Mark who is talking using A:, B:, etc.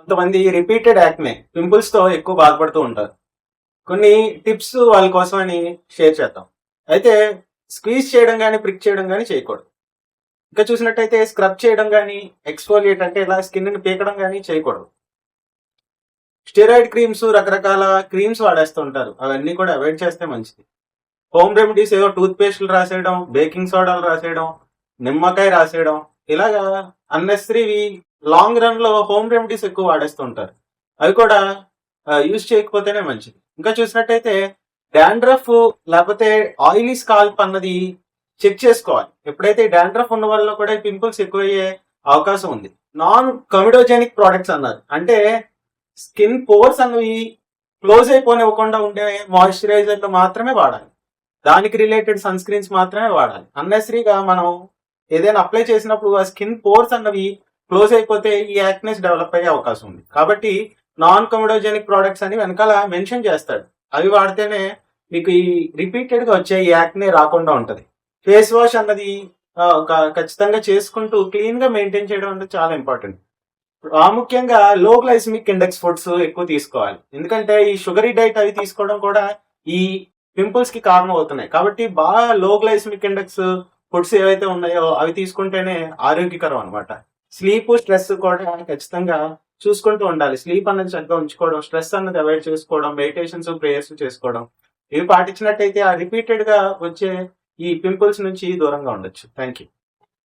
A: కొంతమంది repeated acne pimples తో ఎక్కువ బాధపడుతూ ఉంటారు. కొన్ని టిప్స్ వాళ్ళ కోసమని షేర్ చేద్దాం. అయితే స్క్వీజ్ చేయడం కానీ ప్రిక్ చేయడం కానీ చేయకూడదు. ఇంకా చూసినట్టయితే స్క్రబ్ చేయడం కానీ ఎక్స్ఫోలియేట్ అంటే ఇలా స్కిన్ ని పీకడం కానీ చేయకూడదు. స్టెరాయిడ్ క్రీమ్స్, రకరకాల క్రీమ్స్ వాడేస్తూ ఉంటారు. అవన్నీ కూడా అవాయిడ్ చేస్తే మంచిది. హోమ్ రెమెడీస్ ఏదో టూత్ పేస్ట్లు రాసేయడం, బేకింగ్ సోడాలు రాసేయడం, నిమ్మకాయ రాసేయడం, ఇలాగా అన్నెసరీవి లాంగ్ రన్ లో హోమ్ రెమెడీస్ ఎక్కువ వాడేస్తూ ఉంటారు. అవి కూడా యూజ్ చేయకపోతేనే మంచిది. ఇంకా చూసినట్టయితే డాండ్రఫ్ లేకపోతే ఆయిలీ స్కాల్ప్ అన్నది చెక్ చేసుకోవాలి. ఎప్పుడైతే డాండ్రఫ్ ఉన్న వాళ్ళలో కూడా పింపుల్స్ ఎక్కువయ్యే అవకాశం ఉంది. నాన్ కమిడోజెనిక్ ప్రోడక్ట్స్ అన్నారు అంటే స్కిన్ పోర్స్ అన్నవి క్లోజ్ అయిపోనివ్వకుండా ఉండే మాయిశ్చరైజర్లు మాత్రమే వాడాలి. దానికి రిలేటెడ్ సన్ స్క్రీన్స్ మాత్రమే వాడాలి. అన్నెసరీగా మనం ఏదైనా అప్లై చేసినప్పుడు ఆ స్కిన్ పోర్స్ అన్నవి క్లోజ్ అయిపోతే ఈ యాక్నెస్ డెవలప్ అయ్యే అవకాశం ఉంది. కాబట్టి నాన్ కమిడోజెనిక్ ప్రోడక్ట్స్ అని వెనకాల మెన్షన్ చేస్తాడు. అవి వాడితేనే మీకు ఈ రిపీటెడ్ గా వచ్చే ఈ యాక్నే రాకుండా ఉంటది. ఫేస్ వాష్ అన్నది ఖచ్చితంగా చేసుకుంటూ క్లీన్ గా మెయింటైన్ చేయడం అనేది చాలా ఇంపార్టెంట్. ప్రాముఖ్యంగా లో గ్లైసమిక్ ఇండెక్స్ ఫుడ్స్ ఎక్కువ తీసుకోవాలి. ఎందుకంటే ఈ షుగరీ డైట్ అవి తీసుకోవడం కూడా ఈ పింపుల్స్ కి కారణం అవుతున్నాయి. కాబట్టి బాగా లో గ్లైసమిక్ ఇండెక్స్ ఫుడ్స్ ఏవైతే ఉన్నాయో అవి తీసుకుంటేనే ఆరోగ్యకరం అనమాట. స్లీప్, స్ట్రెస్ కూడా ఖచ్చితంగా చూసుకుంటూ ఉండాలి. స్లీప్ అన్నది చక్కగా ఉంచుకోవడం, స్ట్రెస్ అన్నది అవాయిడ్ చేసుకోవడం, మెడిటేషన్స్, ప్రేయర్స్ చేసుకోవడం, ఇవి పాటించినట్టయితే ఆ రిపీటెడ్ గా వచ్చే ఈ పింపుల్స్ నుంచి దూరంగా ఉండొచ్చు. Thank you.